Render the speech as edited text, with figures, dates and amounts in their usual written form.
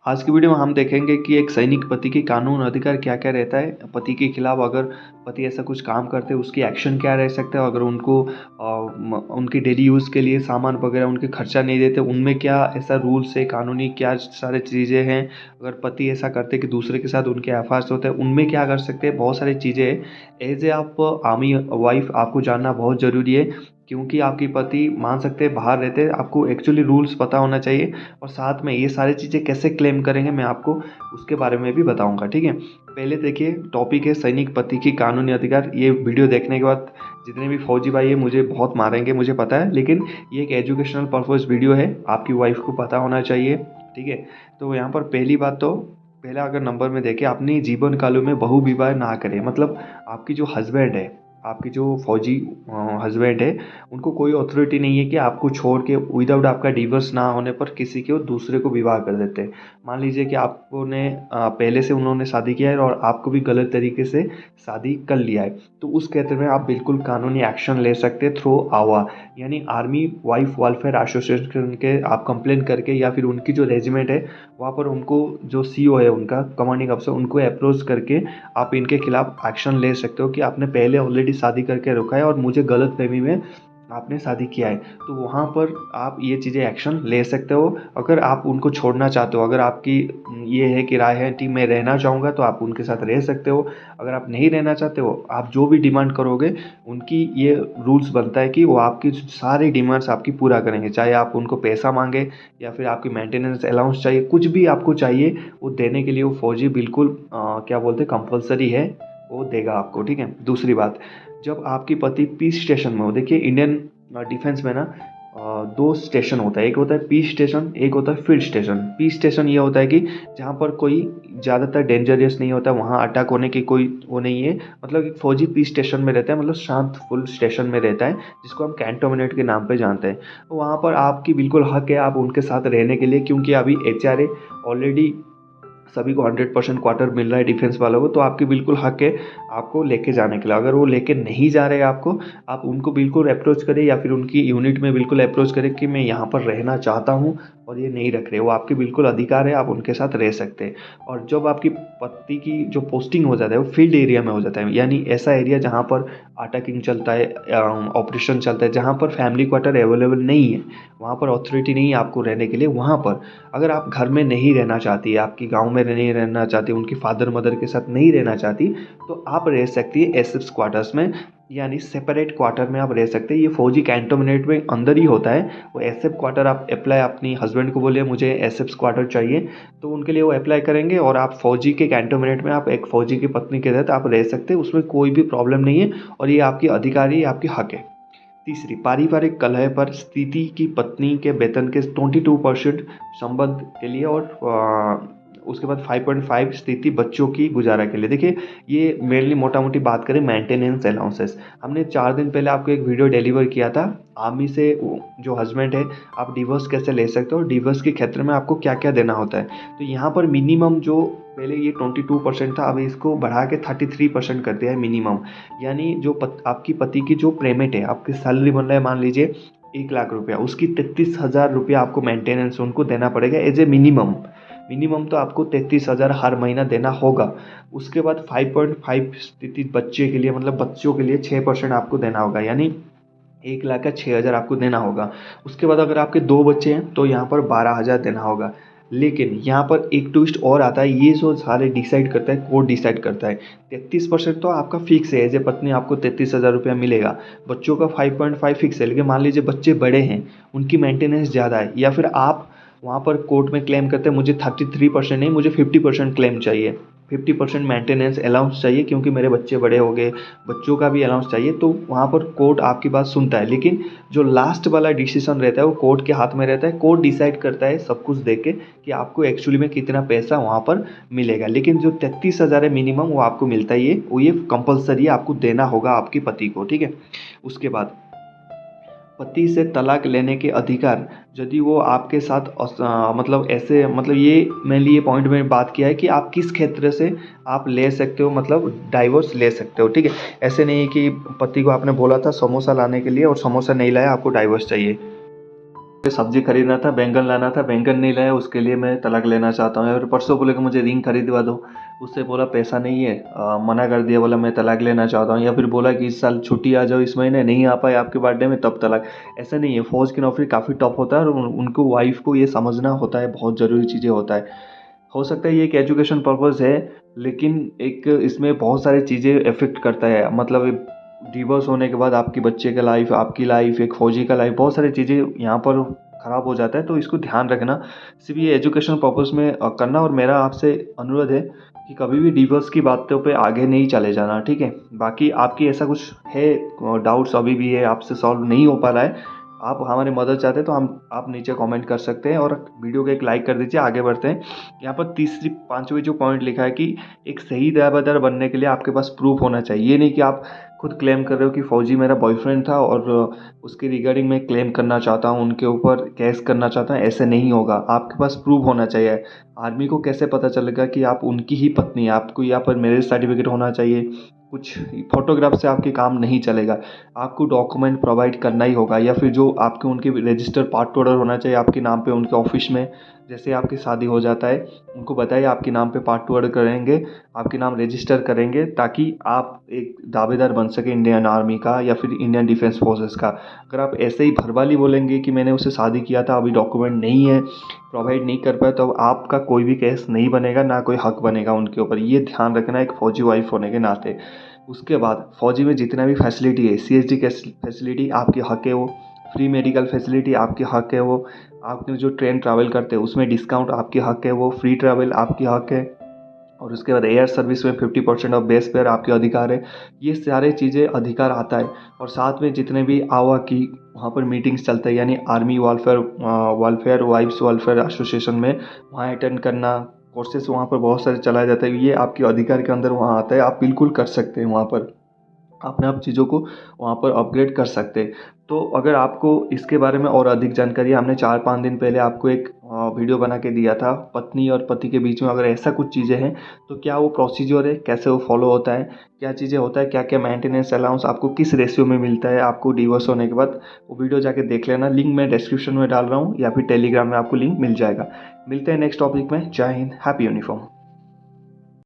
आज की वीडियो में हम देखेंगे कि एक सैनिक पति की कानून अधिकार क्या क्या रहता है। पति के खिलाफ अगर पति ऐसा कुछ काम करते हैं उसकी एक्शन क्या रह सकता है। अगर उनको उनकी डेली यूज़ के लिए सामान वगैरह उनके खर्चा नहीं देते उनमें क्या ऐसा रूल्स है, कानूनी क्या सारे चीज़ें हैं। अगर पति ऐसा करते कि दूसरे के साथ उनके अफेयर्स होते हैं उनमें क्या कर सकते हैं, बहुत सारी चीज़ें हैं। एज ए आप आर्मी वाइफ आपको जानना बहुत ज़रूरी है, क्योंकि आपकी पति मान सकते हैं बाहर रहते हैं, आपको एक्चुअली रूल्स पता होना चाहिए। और साथ में ये सारी चीज़ें कैसे क्लेम करेंगे मैं आपको उसके बारे में भी बताऊंगा, ठीक है। पहले देखिए, टॉपिक है सैनिक पति की कानूनी अधिकार। ये वीडियो देखने के बाद जितने भी फौजी भाई है मुझे बहुत मारेंगे, मुझे पता है, लेकिन ये एक एजुकेशनल पर्पस वीडियो है, आपकी वाइफ को पता होना चाहिए, ठीक है। तो यहाँ पर पहली बात तो पहला अगर नंबर में देखें, अपने जीवन कालों में बहु विवाह ना करें। मतलब आपकी जो हस्बैंड है, आपकी जो फौजी हस्बैंड है, उनको कोई अथॉरिटी नहीं है कि आपको छोड़ के विदाउट आपका डिवोर्स ना होने पर किसी के दूसरे को विवाह कर देते हैं। मान लीजिए कि आपने पहले से उन्होंने शादी किया है और आपको भी गलत तरीके से शादी कर लिया है, तो उस क्षेत्र में आप बिल्कुल कानूनी एक्शन ले सकते हैं थ्रू आवा, यानी आर्मी वाइफ वेलफेयर एसोसिएशन के आप कंप्लेन करके, या फिर उनकी जो रेजिमेंट है वहाँ पर उनको जो सीईओ है उनका कमांडिंग अफसर, उनको अप्रोच करके आप इनके खिलाफ एक्शन ले सकते हो कि आपने पहले ऑलरेडी शादी करके रखा है और मुझे गलत फहमी में आपने शादी किया है। तो वहाँ पर आप ये चीज़ें एक्शन ले सकते हो। अगर आप उनको छोड़ना चाहते हो, अगर आपकी ये है कि राय है कि मैं रहना चाहूँगा, तो आप उनके साथ रह सकते हो। अगर आप नहीं रहना चाहते हो, आप जो भी डिमांड करोगे उनकी ये रूल्स बनता है कि वो आपकी सारी डिमांड्स आपकी पूरा करेंगे। चाहे आप उनको पैसा मांगे या फिर आपकी मेंटेनेंस अलाउंस चाहिए, कुछ भी आपको चाहिए वो देने के लिए वो फौजी बिल्कुल क्या बोलते हैं, कंपलसरी है, वो देगा आपको, ठीक है। दूसरी बात, जब आपकी पति पीस स्टेशन में हो, देखिए इंडियन डिफेंस में ना दो स्टेशन होता है, एक होता है पीस स्टेशन, एक होता है फील्ड स्टेशन। पीस स्टेशन ये होता है कि जहाँ पर कोई ज़्यादातर डेंजरियस नहीं होता, वहाँ अटैक होने की कोई वो नहीं है। मतलब एक फौजी पीस स्टेशन में रहता है, मतलब शांत फुल स्टेशन में रहता है, जिसको हम कैंटोनमेंट के नाम पे जानते हैं। तो वहाँ पर आपकी बिल्कुल हक है आप उनके साथ रहने के लिए, क्योंकि अभी HRA ऑलरेडी सभी को 100% क्वार्टर मिल रहा है डिफेंस वालों को, तो आपकी बिल्कुल हक है आपको लेके जाने के लिए। अगर वो लेके नहीं जा रहे आपको, आप उनको बिल्कुल अप्रोच करें या फिर उनकी यूनिट में बिल्कुल अप्रोच करें कि मैं यहाँ पर रहना चाहता हूँ और ये नहीं रख रहे। वो आपकी बिल्कुल अधिकार है, आप उनके साथ रह सकते हैं। और जब आपकी पति की जो पोस्टिंग हो जाता है वो फील्ड एरिया में हो जाता है, यानी ऐसा एरिया जहाँ पर अटैकिंग चलता है, ऑपरेशन चलता है, जहाँ पर फैमिली क्वार्टर अवेलेबल नहीं है, वहाँ पर अथॉरिटी नहीं है आपको रहने के लिए। वहाँ पर अगर आप घर में नहीं रहना चाहती, आपकी गांव में नहीं रहना चाहती, उनकी फादर मदर के साथ नहीं रहना चाहती, तो आप रह सकती है एसएफ क्वार्टर्स में, यानी सेपरेट क्वार्टर में आप रह सकते हैं। ये फौजी कैंटोनमेंट में अंदर ही होता है। वो एसएफ क्वार्टर आप अप्लाई अपनी हस्बैंड को बोलिए मुझे एसएफ क्वार्टर चाहिए, तो उनके लिए वो अप्लाई करेंगे और आप फौजी के कैंटोनमेंट में आप एक फौजी की पत्नी के तहत आप रह सकते हैं। उसमें कोई भी प्रॉब्लम नहीं है और ये आपकी अधिकारी, आपकी हक है। तीसरी, पारिवारिक कलह पर स्थिति की पत्नी के वेतन के 22% संबंध के लिए, और उसके बाद 5.5 स्थिति बच्चों की गुजारा के लिए। देखिए, ये मेनली मोटा मोटी बात करें मेंटेनेंस अलाउंसेस, हमने 4 दिन पहले आपको एक वीडियो डिलीवर किया था। आर्मी से जो हस्बैंड है, आप डिवोर्स कैसे ले सकते हो, डिवोर्स के क्षेत्र में आपको क्या क्या देना होता है। तो यहाँ पर मिनिमम जो पहले ये 22% था, अब इसको बढ़ा के 33% कर दिया है मिनिमम। यानी जो आपकी पति की जो पेमेंट है, आपकी सैलरी बन रहा है मान लीजिए 1 लाख रुपया, उसकी 33,000 रुपया आपको मेंटेनेंस उनको देना पड़ेगा एज ए मिनिमम। मिनिमम तो आपको 33,000 हर महीना देना होगा। उसके बाद 5.5 स्थिति बच्चे के लिए, मतलब बच्चों के लिए 6% आपको देना होगा, यानी 1 लाख का 6,000 आपको देना होगा। उसके बाद अगर आपके 2 बच्चे हैं तो यहाँ पर 12,000 देना होगा। लेकिन यहाँ पर एक ट्विस्ट और आता है, ये जो सारे डिसाइड करता है कोर्ट डिसाइड करता है। 33% तो आपका फिक्स है, एज ए पत्नी आपको 33,000 रुपया मिलेगा। बच्चों का 5.5 फिक्स है, लेकिन मान लीजिए बच्चे बड़े हैं, उनकी मेंटेनेंस ज़्यादा है, या फिर आप वहाँ पर कोर्ट में क्लेम करते हैं मुझे 33% नहीं, मुझे 50% क्लेम चाहिए, 50% मेंटेनेंस अलाउंस चाहिए क्योंकि मेरे बच्चे बड़े हो गए, बच्चों का भी अलाउंस चाहिए, तो वहाँ पर कोर्ट आपकी बात सुनता है। लेकिन जो लास्ट वाला डिसीजन रहता है वो कोर्ट के हाथ में रहता है। कोर्ट डिसाइड करता है सब कुछ देख के कि आपको एक्चुअली में कितना पैसा वहाँ पर मिलेगा। लेकिन जो 33,000 है मिनिमम, वो आपको मिलता है, ये कंपलसरी आपको देना होगा आपके पति को, ठीक है। उसके बाद पति से तलाक लेने के अधिकार, यदि वो आपके साथ मतलब ऐसे, मतलब ये मेनली ये पॉइंट में बात किया है कि आप किस क्षेत्र से आप ले सकते हो, मतलब डाइवोर्स ले सकते हो, ठीक है। ऐसे नहीं कि पति को आपने बोला था समोसा लाने के लिए और समोसा नहीं लाया, आपको डाइवोर्स चाहिए। सब्जी खरीदना था, बैंगन लाना था, बैंगन नहीं लाया, उसके लिए मैं तलाक लेना चाहता हूँ। या फिर परसों बोले कि मुझे रिंग खरीदवा दो, उससे बोला पैसा नहीं है, मना कर दिया, बोला मैं तलाक लेना चाहता हूँ। या फिर बोला कि इस साल छुट्टी आ जाओ, इस महीने नहीं आ पाए आपके बर्थडे में, तब तलाक। ऐसा नहीं है, फौज की नौकरी काफ़ी टफ होता है और उनको वाइफ को ये समझना होता है, बहुत ज़रूरी चीज़ें होता है। हो सकता है ये एक एजुकेशन पर्पज़ है, लेकिन एक इसमें बहुत सारी चीज़ें इफ़ेक्ट करता है। मतलब डिवोर्स होने के बाद आपके बच्चे का लाइफ, आपकी लाइफ, एक फ़ौजी का लाइफ, बहुत सारी चीज़ें यहाँ पर ख़राब हो जाता है। तो इसको ध्यान रखना, सिर्फ ये एजुकेशन पर्पज़ में करना। और मेरा आपसे अनुरोध है कि कभी भी डिवोर्स की बातों पे आगे नहीं चले जाना, ठीक है? बाकी आपकी ऐसा कुछ है, डाउट्स अभी भी है, आपसे सॉल्व नहीं हो पा रहा है, आप हमारी मदद चाहते हैं तो हम आप नीचे कमेंट कर सकते हैं और वीडियो को एक लाइक कर दीजिए। आगे बढ़ते हैं। यहाँ पर तीसरी पांचवी जो पॉइंट लिखा है कि एक सही दावेदार बनने के लिए आपके पास प्रूफ होना चाहिए। ये नहीं कि आप खुद क्लेम कर रहे हो कि फ़ौजी मेरा बॉयफ्रेंड था और उसके रिगार्डिंग मैं क्लेम करना चाहता हूँ, उनके ऊपर केस करना चाहता हूँ, ऐसे नहीं होगा। आपके पास प्रूफ होना चाहिए। आर्मी को कैसे पता चलेगा कि आप उनकी ही पत्नी हैं? आपको यहाँ पर मैरिज सर्टिफिकेट होना चाहिए। कुछ फ़ोटोग्राफ से आपके काम नहीं चलेगा, आपको डॉक्यूमेंट प्रोवाइड करना ही होगा। या फिर जो आपके उनके रजिस्टर पार्ट ऑर्डर होना चाहिए आपके नाम पे उनके ऑफिस में। जैसे आपकी शादी हो जाता है, उनको बताइए आपके नाम पे पार्ट ऑर्डर करेंगे, आपके नाम रजिस्टर करेंगे, ताकि आप एक दावेदार बन सके इंडियन आर्मी का या फिर इंडियन डिफेंस फोर्सेस का। अगर आप ऐसे ही भरवाली बोलेंगे कि मैंने उससे शादी किया था, अभी डॉक्यूमेंट नहीं है, प्रोवाइड नहीं कर पाए, तो आपका कोई भी केस नहीं बनेगा, ना कोई हक बनेगा उनके ऊपर। ये ध्यान रखना एक फ़ौजी वाइफ होने के नाते। उसके बाद फ़ौजी में जितना भी फैसिलिटी है, सीएसडी की फैसिलिटी आपके हक है वो, फ्री मेडिकल फैसिलिटी आपके हक है वो, आपने जो ट्रेन ट्रैवल करते हैं उसमें डिस्काउंट आपके हक है वो, फ्री ट्रैवल आपके हक है। और उसके बाद एयर सर्विस में 50% ऑफ बेस फेयर आपके अधिकार है। ये सारे चीज़ें अधिकार आता है। और साथ में जितने भी आवा की वहाँ पर मीटिंग्स चलते हैं, यानी army welfare wives welfare association में वहाँ अटेंड करना, कोर्सेस वहाँ पर बहुत सारे चलाए जाते हैं, ये आपके अधिकार के अंदर वहाँ आता है। आप बिल्कुल कर सकते हैं वहाँ पर, अपने आप चीज़ों को वहाँ पर अपग्रेड कर सकते हैं। तो अगर आपको इसके बारे में और अधिक जानकारी, हमने 4-5 दिन पहले आपको एक वीडियो बना के दिया था, पत्नी और पति के बीच में अगर ऐसा कुछ चीज़ें हैं तो क्या वो प्रोसीजर है, कैसे वो फॉलो होता है, क्या चीज़ें होता है, क्या क्या मेंटेनेंस अलाउंस आपको किस रेशियो में मिलता है आपको डिवोर्स होने के बाद, वो वीडियो जाके देख लेना। लिंक मैं डिस्क्रिप्शन में डाल रहा हूँ या फिर टेलीग्राम में आपको लिंक मिल जाएगा। मिलते हैं नेक्स्ट टॉपिक में। जय हिंद, हैप्पी यूनिफॉर्म।